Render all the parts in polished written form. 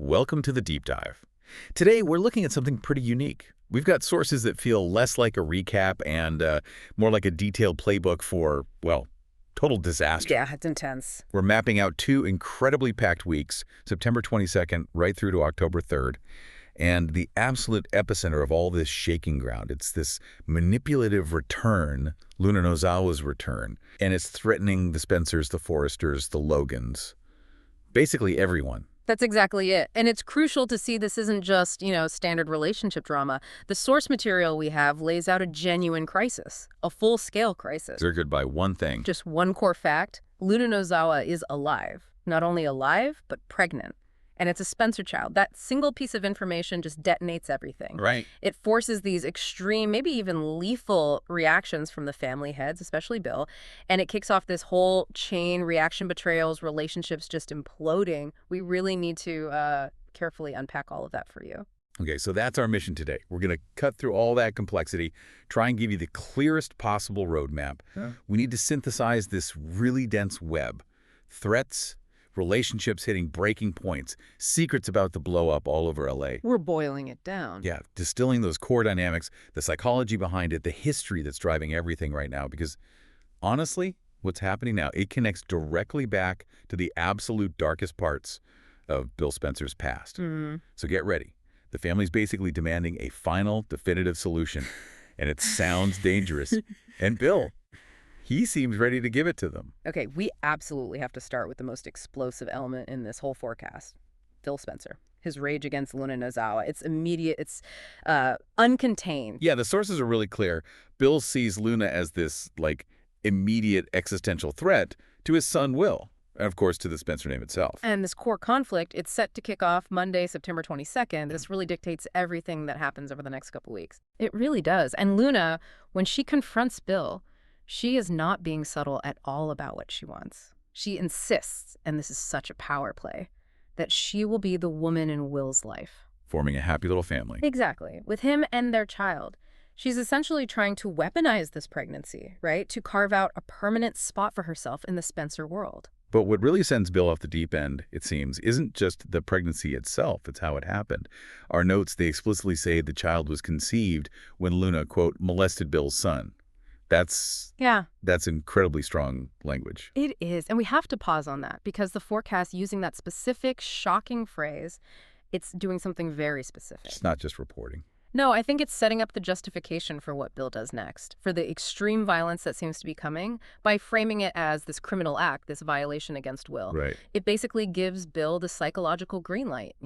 Welcome to the Deep Dive. Today, we're looking at something pretty unique. We've got sources that feel less like a recap and more like a detailed playbook for, well, total disaster. Yeah, it's intense. We're mapping out two incredibly packed weeks, September 22nd right through to October 3rd. And the absolute epicenter of all this shaking ground, it's this manipulative return, Luna Nozawa's return, and it's threatening the Spencers, the Forresters, the Logans, basically everyone. That's exactly it. And it's crucial to see this isn't just, standard relationship drama. The source material we have lays out a genuine crisis, a full-scale crisis. Triggered by one thing. Just one core fact, Luna Nozawa is alive. Not only alive, but pregnant. And it's a Spencer child. That single piece of information just detonates everything. Right. It forces these extreme, maybe even lethal reactions from the family heads, especially Bill. And it kicks off this whole chain, reaction betrayals, relationships just imploding. We really need to carefully unpack all of that for you. Okay, so that's our mission today. We're going to cut through all that complexity, try and give you the clearest possible roadmap. Yeah. We need to synthesize this really dense web. Threats, relationships hitting breaking points, secrets about to blow up all over LA. We're boiling it down. Yeah, distilling those core dynamics, the psychology behind it, the history that's driving everything right now. Because honestly, what's happening now, it connects directly back to the absolute darkest parts of Bill Spencer's past. So get ready. The family's basically demanding a final, definitive solution. And it sounds dangerous. And Bill, he seems ready to give it to them. Okay, we absolutely have to start with the most explosive element in this whole forecast. Bill Spencer. His rage against Luna Nozawa. It's immediate. It's uncontained. Yeah, the sources are really clear. Bill sees Luna as this, immediate existential threat to his son, Will. And, of course, to the Spencer name itself. And this core conflict, it's set to kick off Monday, September 22nd. This really dictates everything that happens over the next couple weeks. It really does. And Luna, when she confronts Bill, she is not being subtle at all about what she wants. She insists, and this is such a power play, that she will be the woman in Will's life. Forming a happy little family. Exactly, with him and their child. She's essentially trying to weaponize this pregnancy, right? To carve out a permanent spot for herself in the Spencer world. But what really sends Bill off the deep end, it seems, isn't just the pregnancy itself, it's how it happened. Our notes, they explicitly say the child was conceived when Luna, quote, molested Bill's son. That's incredibly strong language. It is. And we have to pause on that because the forecast using that specific, shocking phrase, it's doing something very specific. It's not just reporting. No, I think it's setting up the justification for what Bill does next, for the extreme violence that seems to be coming, by framing it as this criminal act, this violation against Will. Right. It basically gives Bill the psychological green light,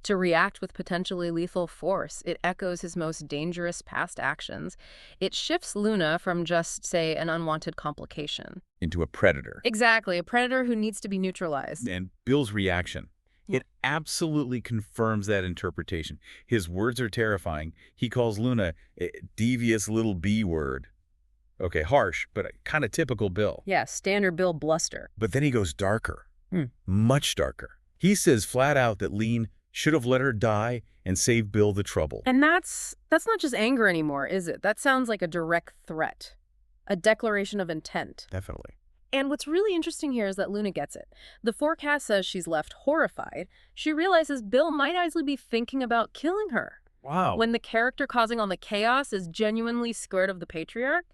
to react with potentially lethal force. It echoes his most dangerous past actions. It shifts Luna from just, say, an unwanted complication into a predator. Exactly, a predator who needs to be neutralized. And Bill's reaction. It absolutely confirms that interpretation. His words are terrifying. He calls Luna a devious little B word. Okay, harsh, but kind of typical Bill. Yeah, standard Bill bluster. But then he goes darker, much darker. He says flat out that Lean should have let her die and save Bill the trouble. And that's not just anger anymore, is it? That sounds like a direct threat, a declaration of intent. Definitely. And what's really interesting here is that Luna gets it. The forecast says she's left horrified. She realizes Bill might actually be thinking about killing her. Wow. When the character causing all the chaos is genuinely scared of the patriarch,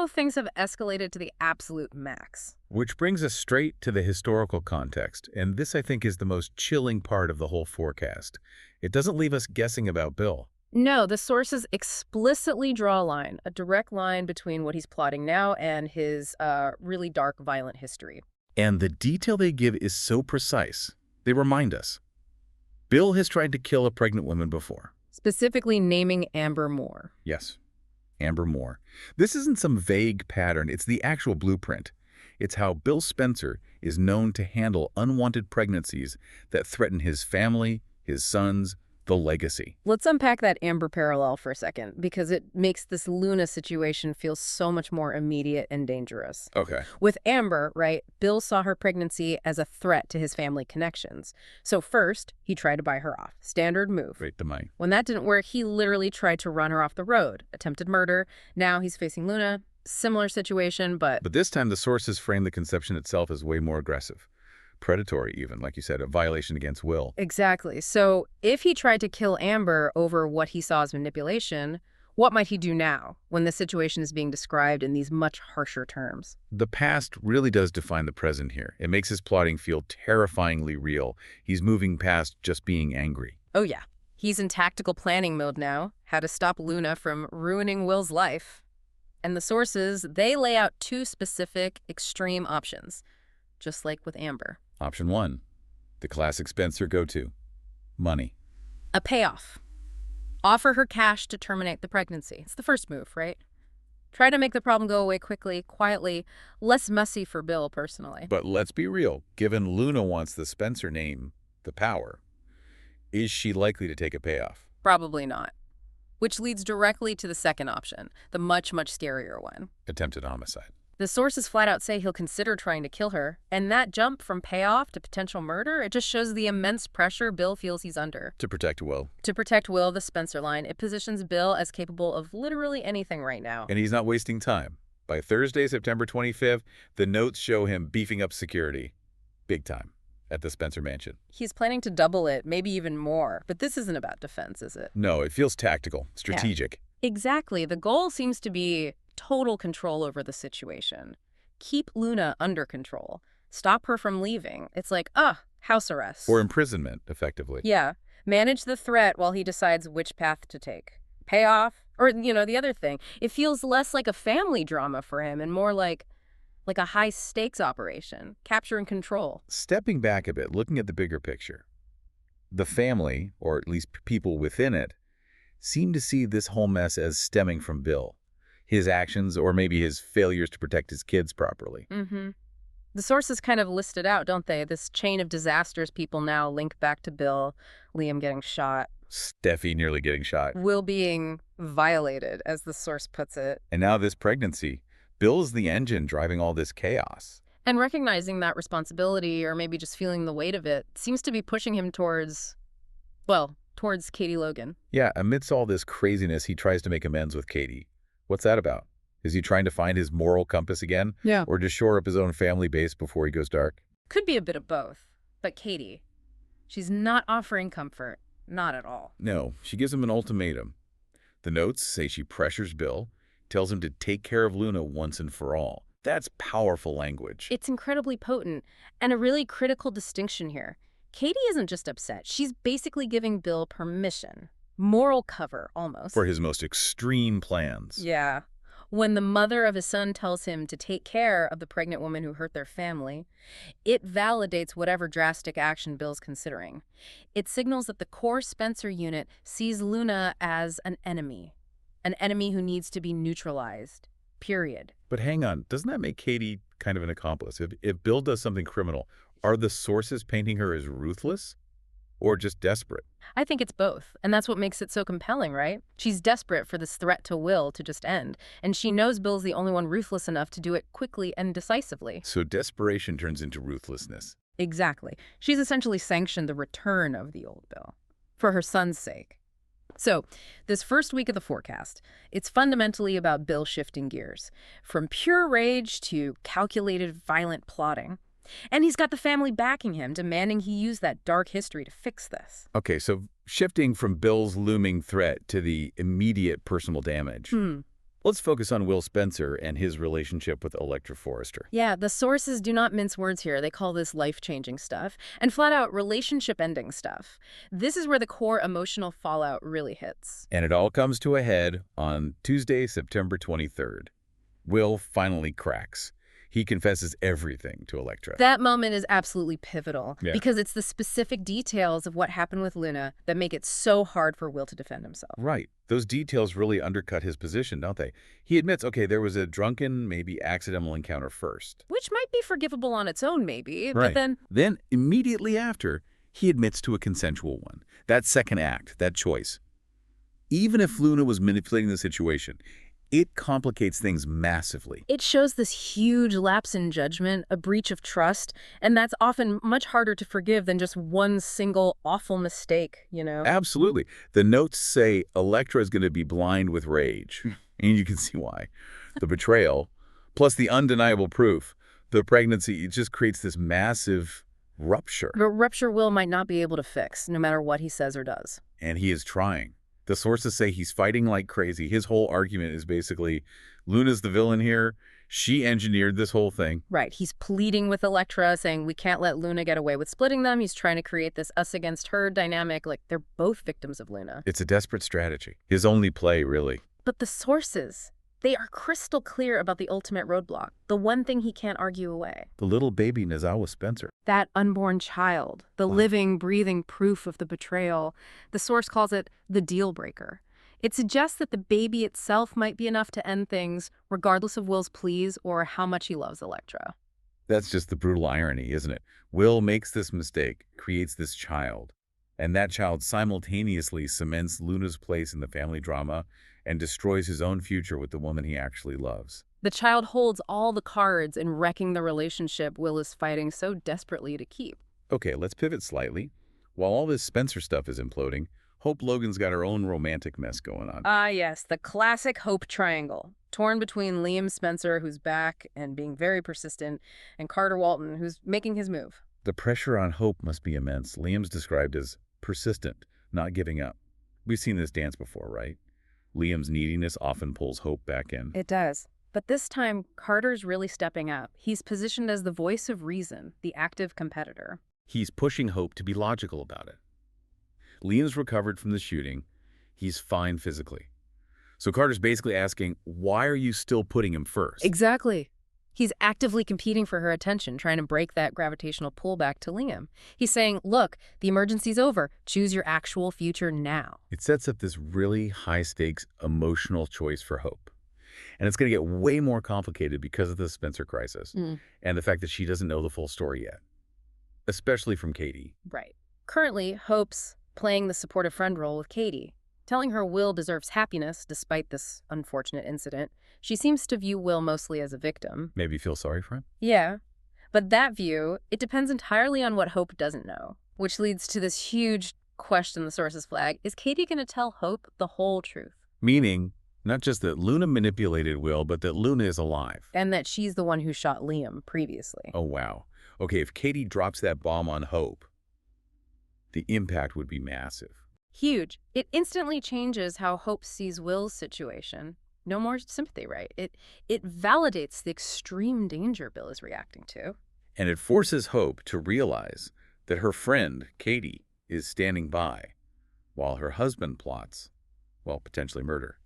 things have escalated to the absolute max. Which brings us straight to the historical context. And this, I think, is the most chilling part of the whole forecast. It doesn't leave us guessing about Bill. No, the sources explicitly draw a line, a direct line between what he's plotting now and his really dark, violent history. And the detail they give is so precise. They remind us. Bill has tried to kill a pregnant woman before. Specifically naming Amber Moore. Yes, Amber Moore. This isn't some vague pattern. It's the actual blueprint. It's how Bill Spencer is known to handle unwanted pregnancies that threaten his family, his sons, the legacy. Let's unpack that Amber parallel for a second, because it makes this Luna situation feel so much more immediate and dangerous. Okay. With Amber, right, Bill saw her pregnancy as a threat to his family connections. So first, he tried to buy her off. Standard move. Right to mine. When that didn't work, he literally tried to run her off the road. Attempted murder. Now he's facing Luna. Similar situation, but this time the sources frame the conception itself as way more aggressive. predatory even, like you said, a violation against will. Exactly. So if he tried to kill Amber over what he saw as manipulation, what might he do now when the situation is being described in these much harsher terms? The past really does define the present here. It makes his plotting feel terrifyingly real. He's moving past just being angry. Oh, yeah. He's in tactical planning mode now, how to stop Luna from ruining Will's life. And the sources, they lay out two specific, extreme options, just like with Amber. Option 1, the classic Spencer go-to, money. A payoff. Offer her cash to terminate the pregnancy. It's the first move, right? Try to make the problem go away quickly, quietly, less messy for Bill personally. But let's be real. Given Luna wants the Spencer name, the power, is she likely to take a payoff? Probably not. Which leads directly to the second option, the much, much scarier one. Attempted homicide. The sources flat out say he'll consider trying to kill her, and that jump from payoff to potential murder, it just shows the immense pressure Bill feels he's under. To protect Will. To protect Will, the Spencer line, it positions Bill as capable of literally anything right now. And he's not wasting time. By Thursday, September 25th, the notes show him beefing up security. Big time. At the Spencer mansion. He's planning to double it, maybe even more. But this isn't about defense, is it? No, it feels tactical, strategic. Yeah. Exactly. The goal seems to be total control over the situation. Keep Luna under control. Stop her from leaving. It's like, house arrest. Or imprisonment, effectively. Yeah. Manage the threat while he decides which path to take. Pay off. Or, the other thing. It feels less like a family drama for him and more like a high-stakes operation. Capture and control. Stepping back a bit, looking at the bigger picture. The family, or at least people within it, seem to see this whole mess as stemming from Bill. His actions, or maybe his failures to protect his kids properly. Mm-hmm. The sources kind of list it out, don't they? This chain of disasters people now link back to Bill, Liam getting shot. Steffy nearly getting shot. Will being violated, as the source puts it. And now this pregnancy. Bill's the engine driving all this chaos. And recognizing that responsibility, or maybe just feeling the weight of it, seems to be pushing him towards Katie Logan. Yeah, amidst all this craziness, he tries to make amends with Katie. What's that about? Is he trying to find his moral compass again? Yeah. Or to shore up his own family base before he goes dark? Could be a bit of both. But Katie, she's not offering comfort. Not at all. No, she gives him an ultimatum. The notes say she pressures Bill, tells him to take care of Luna once and for all. That's powerful language. It's incredibly potent, and a really critical distinction here. Katie isn't just upset. She's basically giving Bill permission. Moral cover, almost. For his most extreme plans. Yeah. When the mother of his son tells him to take care of the pregnant woman who hurt their family, it validates whatever drastic action Bill's considering. It signals that the core Spencer unit sees Luna as an enemy who needs to be neutralized, period. But hang on, doesn't that make Katie kind of an accomplice? If Bill does something criminal, are the sources painting her as ruthless or just desperate? I think it's both, and that's what makes it so compelling, right? She's desperate for this threat to Will to just end, and she knows Bill's the only one ruthless enough to do it quickly and decisively. So desperation turns into ruthlessness. Exactly. She's essentially sanctioned the return of the old Bill, for her son's sake. So, this first week of the forecast, it's fundamentally about Bill shifting gears, from pure rage to calculated, violent plotting. And he's got the family backing him, demanding he use that dark history to fix this. Okay, so shifting from Bill's looming threat to the immediate personal damage. Let's focus on Will Spencer and his relationship with Electra Forrester. Yeah, the sources do not mince words here. They call this life-changing stuff and flat-out relationship-ending stuff. This is where the core emotional fallout really hits. And it all comes to a head on Tuesday, September 23rd. Will finally cracks. He confesses everything to Electra. That moment is absolutely pivotal because it's the specific details of what happened with Luna that make it so hard for Will to defend himself. Right. Those details really undercut his position, don't they? He admits, okay, there was a drunken, maybe accidental encounter first. Which might be forgivable on its own, maybe, Right. but then immediately after, he admits to a consensual one. That second act, that choice. Even if Luna was manipulating the situation, it complicates things massively. it shows this huge lapse in judgment, a breach of trust, and that's often much harder to forgive than just one single awful mistake, Absolutely. The notes say Electra is going to be blind with rage. And you can see why. The betrayal, plus the undeniable proof, the pregnancy, it just creates this massive Rupture. But rupture Will might not be able to fix, no matter what he says or does. And he is trying. The sources say he's fighting like crazy. His whole argument is basically, Luna's the villain here. She engineered this whole thing. Right. He's pleading with Elektra, saying we can't let Luna get away with splitting them. He's trying to create this us against her dynamic, like they're both victims of Luna. It's a desperate strategy. His only play, really. But the sources, they are crystal clear about the ultimate roadblock, the one thing he can't argue away. The little baby Nozawa Spencer. That unborn child, the living, breathing proof of the betrayal. The source calls it the deal breaker. It suggests that the baby itself might be enough to end things, regardless of Will's pleas or how much he loves Elektra. That's just the brutal irony, isn't it? Will makes this mistake, creates this child, and that child simultaneously cements Luna's place in the family drama and destroys his own future with the woman he actually loves. The child holds all the cards in wrecking the relationship Will is fighting so desperately to keep. Okay, let's pivot slightly. While all this Spencer stuff is imploding, Hope Logan's got her own romantic mess going on. Ah, yes, the classic Hope triangle. Torn between Liam Spencer, who's back and being very persistent, and Carter Walton, who's making his move. The pressure on Hope must be immense. Liam's described as persistent, not giving up. We've seen this dance before, right? Liam's neediness often pulls Hope back in. It does. But this time, Carter's really stepping up. He's positioned as the voice of reason, the active competitor. He's pushing Hope to be logical about it. Liam's recovered from the shooting. He's fine physically. So Carter's basically asking, why are you still putting him first? Exactly. He's actively competing for her attention, trying to break that gravitational pull back to Liam. He's saying, look, the emergency's over. Choose your actual future now. It sets up this really high-stakes emotional choice for Hope. And it's going to get way more complicated because of the Spencer crisis and the fact that she doesn't know the full story yet, especially from Katie. Right. Currently, Hope's playing the supportive friend role with Katie, telling her Will deserves happiness despite this unfortunate incident. She seems to view Will mostly as a victim. Maybe feel sorry for him? Yeah. But that view, it depends entirely on what Hope doesn't know, which leads to this huge question the sources flag. Is Katie going to tell Hope the whole truth? Meaning, not just that Luna manipulated Will, but that Luna is alive. And that she's the one who shot Liam previously. Oh, wow. Okay, if Katie drops that bomb on Hope, the impact would be massive. Huge. It instantly changes how Hope sees Will's situation. No more sympathy, right? It validates the extreme danger Bill is reacting to. And it forces Hope to realize that her friend, Katie, is standing by while her husband plots, well, potentially murder,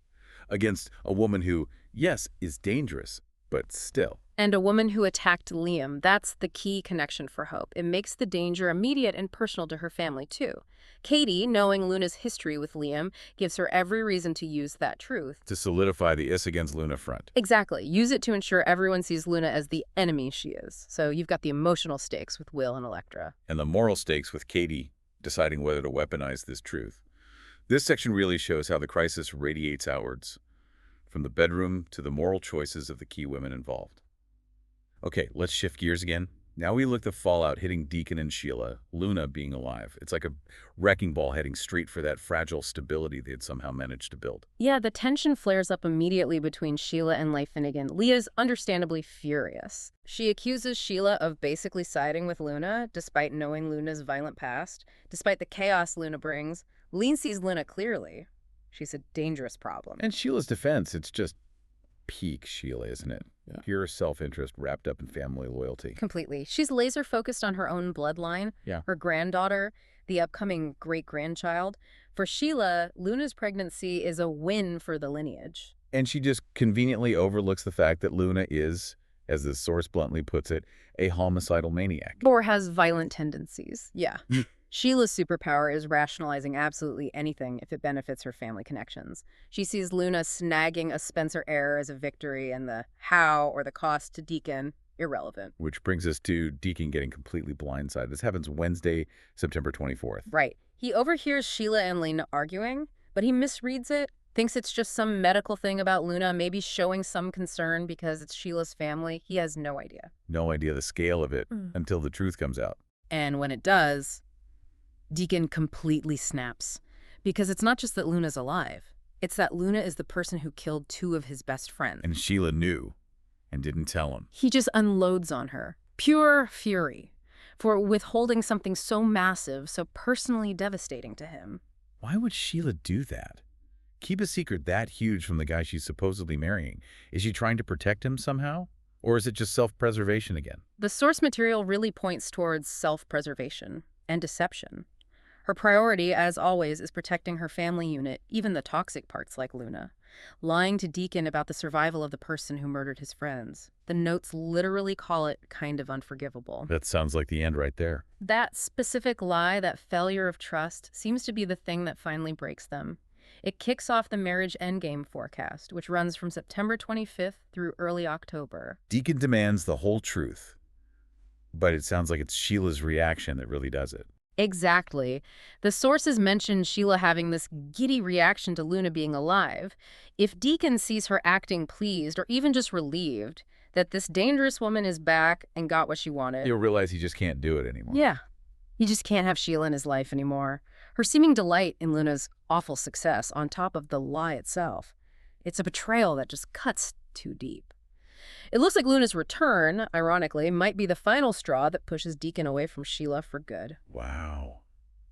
against a woman who, yes, is dangerous, but still. And a woman who attacked Liam. That's the key connection for Hope. It makes the danger immediate and personal to her family, too. Katie, knowing Luna's history with Liam, gives her every reason to use that truth. To solidify the Is against Luna front. Exactly. Use it to ensure everyone sees Luna as the enemy she is. So you've got the emotional stakes with Will and Elektra. And the moral stakes with Katie deciding whether to weaponize this truth. This section really shows how the crisis radiates outwards, from the bedroom to the moral choices of the key women involved. Okay, let's shift gears again. Now we look at the fallout hitting Deacon and Sheila, Luna being alive. It's like a wrecking ball heading straight for that fragile stability they had somehow managed to build. Yeah, the tension flares up immediately between Sheila and Leigh Finnegan. Leah's understandably furious. She accuses Sheila of basically siding with Luna, despite knowing Luna's violent past. Despite the chaos Luna brings, Leigh sees Luna clearly. She's a dangerous problem. And Sheila's defense, it's just peak Sheila, isn't it? Yeah. Pure self-interest wrapped up in family loyalty. Completely. She's laser-focused on her own bloodline, her granddaughter, the upcoming great-grandchild. For Sheila, Luna's pregnancy is a win for the lineage. And she just conveniently overlooks the fact that Luna is, as the source bluntly puts it, a homicidal maniac. Or has violent tendencies. Yeah. Sheila's superpower is rationalizing absolutely anything if it benefits her family connections. She sees Luna snagging a Spencer heir as a victory, and the how or the cost to Deacon irrelevant. Which brings us to Deacon getting completely blindsided. This happens Wednesday, September 24th. Right. He overhears Sheila and Lena arguing, but he misreads it, thinks it's just some medical thing about Luna, maybe showing some concern because it's Sheila's family. He has no idea. No idea the scale of it until the truth comes out. And when it does, Deacon completely snaps. Because it's not just that Luna's alive. It's that Luna is the person who killed two of his best friends. And Sheila knew and didn't tell him. He just unloads on her. Pure fury. for withholding something so massive, so personally devastating to him. Why would Sheila do that? Keep a secret that huge from the guy she's supposedly marrying. Is she trying to protect him somehow? Or is it just self-preservation again? The source material really points towards self-preservation and deception. Her priority, as always, is protecting her family unit, even the toxic parts like Luna. Lying to Deacon about the survival of the person who murdered his friends. The notes literally call it kind of unforgivable. That sounds like the end right there. That specific lie, that failure of trust, seems to be the thing that finally breaks them. It kicks off the marriage endgame forecast, which runs from September 25th through early October. Deacon demands the whole truth. But it sounds like it's Sheila's reaction that really does it. Exactly. The sources mention Sheila having this giddy reaction to Luna being alive. If Deacon sees her acting pleased or even just relieved that this dangerous woman is back and got what she wanted. He'll realize he just can't do it anymore. Yeah. He just can't have Sheila in his life anymore. Her seeming delight in Luna's awful success on top of the lie itself. It's a betrayal that just cuts too deep. It looks like Luna's return, ironically, might be the final straw that pushes Deacon away from Sheila for good. Wow.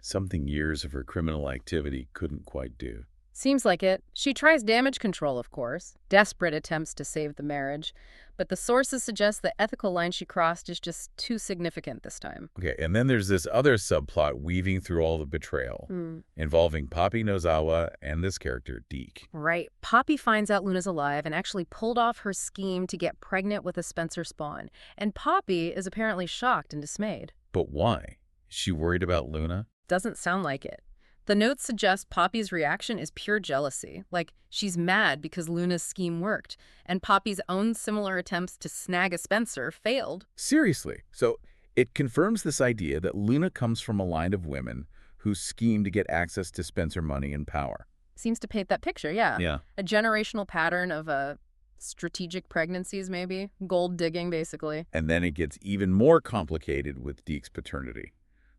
Something years of her criminal activity couldn't quite do. Seems like it. She tries damage control, of course. Desperate attempts to save the marriage. But the sources suggest the ethical line she crossed is just too significant this time. Okay, and then there's this other subplot weaving through all the betrayal, involving Poppy Nozawa and this character, Deke. Right. Poppy finds out Luna's alive and actually pulled off her scheme to get pregnant with a Spencer spawn. And Poppy is apparently shocked and dismayed. But why? Is she worried about Luna? Doesn't sound like it. The notes suggest Poppy's reaction is pure jealousy, like she's mad because Luna's scheme worked, and Poppy's own similar attempts to snag a Spencer failed. Seriously. So it confirms this idea that Luna comes from a line of women who scheme to get access to Spencer money and power. Seems to paint that picture, yeah. Yeah. A generational pattern of strategic pregnancies, maybe. Gold digging, basically. And then it gets even more complicated with Deke's paternity.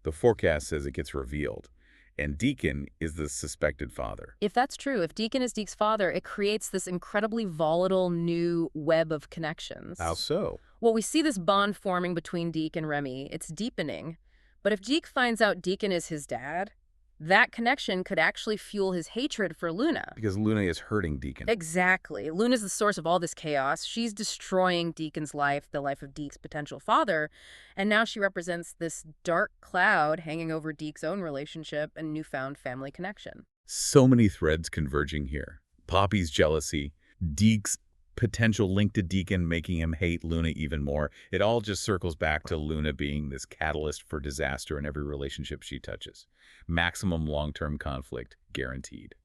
The forecast says it gets revealed. And Deacon is the suspected father. If that's true, if Deacon is Deke's father, it creates this incredibly volatile new web of connections. How so? Well, we see this bond forming between Deke and Remy. It's deepening. But if Deke finds out Deacon is his dad, that connection could actually fuel his hatred for Luna. Because Luna is hurting Deacon. Exactly. Luna's the source of all this chaos. She's destroying Deacon's life, the life of Deke's potential father, and now she represents this dark cloud hanging over Deke's own relationship and newfound family connection. So many threads converging here. Poppy's jealousy, Deke's potential link to Deacon making him hate Luna even more. It all just circles back to Luna being this catalyst for disaster in every relationship she touches. Maximum long-term conflict guaranteed.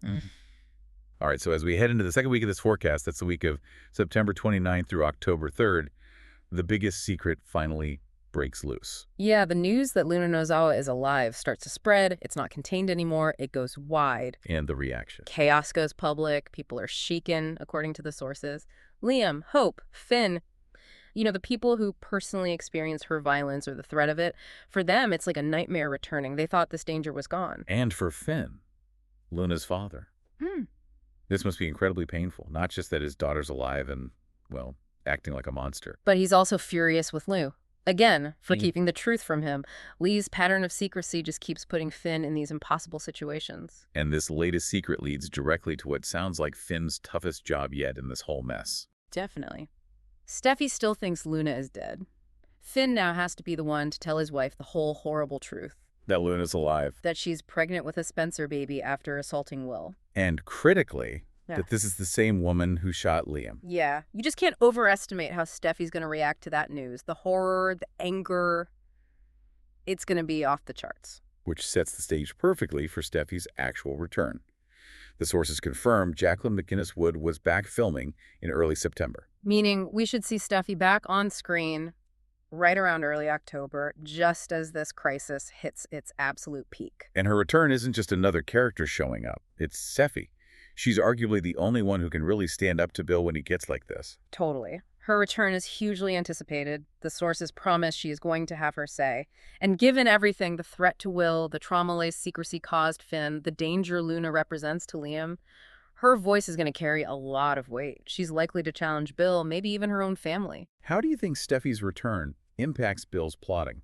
All right, so as we head into the second week of this forecast, that's the week of September 29th through October 3rd, the biggest secret finally breaks loose. Yeah, the news that Luna Nozawa is alive starts to spread. It's not contained anymore. It goes wide. And the reaction. Chaos goes public. People are shaken, according to the sources. Liam, Hope, Finn, the people who personally experience her violence or the threat of it, for them, it's like a nightmare returning. They thought this danger was gone. And for Finn, Luna's father. This must be incredibly painful. Not just that his daughter's alive and, well, acting like a monster. But he's also furious with Lou. Again, for keeping the truth from him. Lee's pattern of secrecy just keeps putting Finn in these impossible situations. And this latest secret leads directly to what sounds like Finn's toughest job yet in this whole mess. Definitely. Steffi still thinks Luna is dead. Finn now has to be the one to tell his wife the whole horrible truth. That Luna's alive. That she's pregnant with a Spencer baby after assaulting Will. And critically, that this is the same woman who shot Liam. Yeah. You just can't overestimate how Steffi's going to react to that news. The horror, the anger, it's going to be off the charts. Which sets the stage perfectly for Steffi's actual return. The sources confirm Jacqueline McInnes Wood was back filming in early September. Meaning we should see Steffi back on screen right around early October, just as this crisis hits its absolute peak. And her return isn't just another character showing up. It's Steffi. She's arguably the only one who can really stand up to Bill when he gets like this. Totally. Her return is hugely anticipated. The sources promise she is going to have her say. And given everything, the threat to Will, the trauma-laced secrecy caused Finn, the danger Luna represents to Liam, her voice is going to carry a lot of weight. She's likely to challenge Bill, maybe even her own family. How do you think Steffi's return impacts Bill's plotting?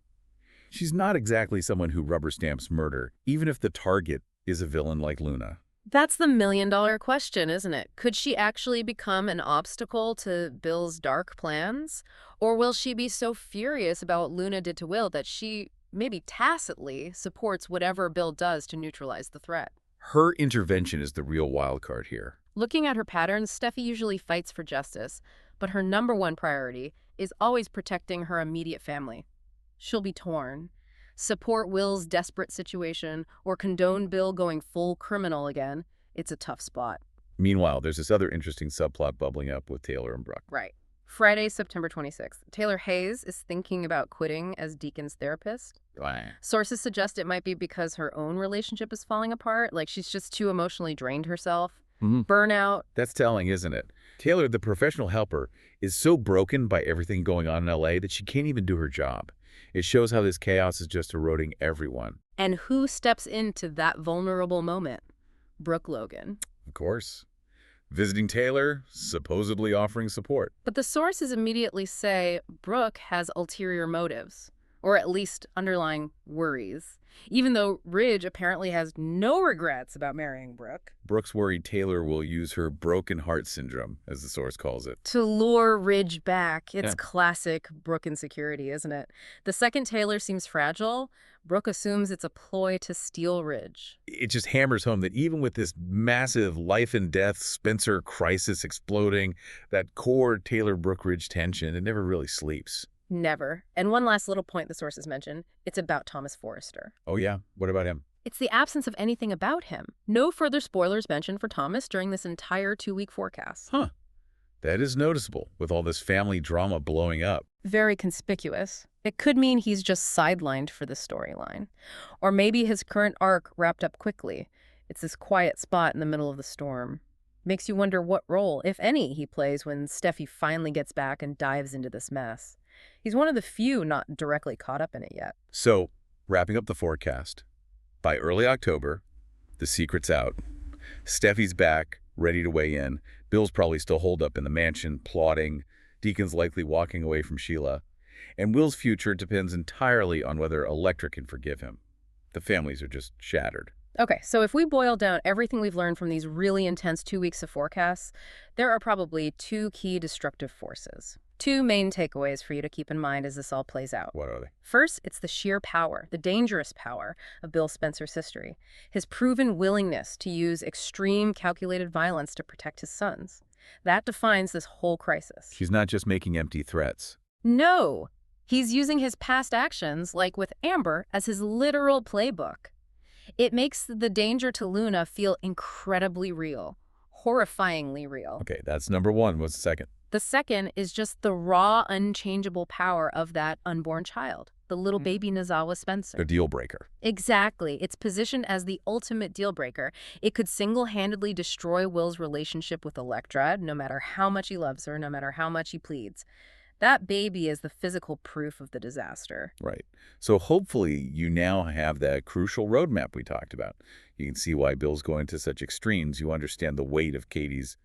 She's not exactly someone who rubber stamps murder, even if the target is a villain like Luna. That's the million-dollar question, isn't it? Could she actually become an obstacle to Bill's dark plans? Or will she be so furious about what Luna did to Will that she, maybe tacitly, supports whatever Bill does to neutralize the threat? Her intervention is the real wild card here. Looking at her patterns, Steffi usually fights for justice, but her #1 priority is always protecting her immediate family. She'll be torn. Support Will's desperate situation or condone Bill going full criminal again. It's a tough spot. Meanwhile, there's this other interesting subplot bubbling up with Taylor and Brooke. Right. Friday, September 26th. Taylor Hayes is thinking about quitting as Deacon's therapist. Right. Sources suggest it might be because her own relationship is falling apart, like she's just too emotionally drained herself. Burnout. That's telling, isn't it? Taylor, the professional helper, is so broken by everything going on in LA that she can't even do her job. It shows how this chaos is just eroding everyone. And who steps into that vulnerable moment? Brooke Logan. Of course. Visiting Taylor, supposedly offering support. But the sources immediately say Brooke has ulterior motives, or at least underlying worries, even though Ridge apparently has no regrets about marrying Brooke. Brooke's worried Taylor will use her broken heart syndrome, as the source calls it. To lure Ridge back. It's classic Brooke insecurity, isn't it? The second Taylor seems fragile, Brooke assumes it's a ploy to steal Ridge. It just hammers home that even with this massive life and death Spencer crisis exploding, that core Taylor-Brooke Ridge tension, it never really sleeps. Never. And one last little point the sources mention, it's about Thomas Forrester. Oh yeah? What about him? It's the absence of anything about him. No further spoilers mentioned for Thomas during this entire 2-week forecast. Huh. That is noticeable, with all this family drama blowing up. Very conspicuous. It could mean he's just sidelined for the storyline. Or maybe his current arc wrapped up quickly. It's this quiet spot in the middle of the storm. Makes you wonder what role, if any, he plays when Steffi finally gets back and dives into this mess. He's one of the few not directly caught up in it yet. So, wrapping up the forecast, by early October, the secret's out. Steffi's back, ready to weigh in. Bill's probably still holed up in the mansion, plotting. Deacon's likely walking away from Sheila. And Will's future depends entirely on whether Electra can forgive him. The families are just shattered. Okay, so if we boil down everything we've learned from these really intense 2 weeks of forecasts, there are probably 2 key destructive forces. 2 main takeaways for you to keep in mind as this all plays out. What are they? First, it's the sheer power, the dangerous power of Bill Spencer's history. His proven willingness to use extreme calculated violence to protect his sons. That defines this whole crisis. She's not just making empty threats. No! He's using his past actions, like with Amber, as his literal playbook. It makes the danger to Luna feel incredibly real, horrifyingly real. Okay, that's number 1. What's the second? The second is just the raw, unchangeable power of that unborn child, the little baby Nozawa Spencer. A deal breaker. Exactly. It's positioned as the ultimate deal breaker. It could single-handedly destroy Will's relationship with Electra, no matter how much he loves her, no matter how much he pleads. That baby is the physical proof of the disaster. Right. So hopefully you now have that crucial roadmap we talked about. You can see why Bill's going to such extremes. You understand the weight of Katie's,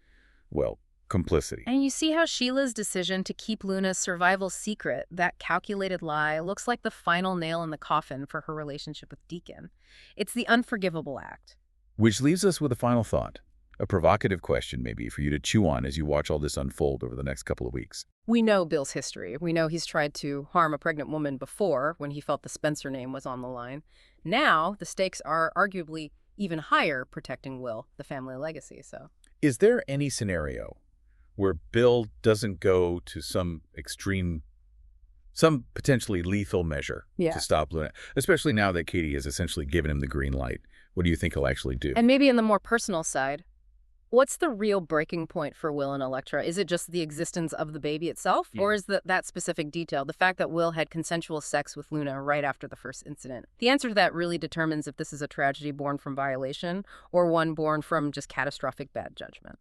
well, complicity. And you see how Sheila's decision to keep Luna's survival secret, that calculated lie, looks like the final nail in the coffin for her relationship with Deacon. It's the unforgivable act. Which leaves us with a final thought. A provocative question, maybe, for you to chew on as you watch all this unfold over the next couple of weeks. We know Bill's history. We know he's tried to harm a pregnant woman before when he felt the Spencer name was on the line. Now, the stakes are arguably even higher protecting Will, the family legacy. So, is there any scenario where Bill doesn't go to some extreme, some potentially lethal measure to stop Luna, especially now that Katie has essentially given him the green light? What do you think he'll actually do? And maybe in the more personal side, what's the real breaking point for Will and Electra? Is it just the existence of the baby itself? Or is that specific detail, the fact that Will had consensual sex with Luna right after the first incident? The answer to that really determines if this is a tragedy born from violation or one born from just catastrophic bad judgment.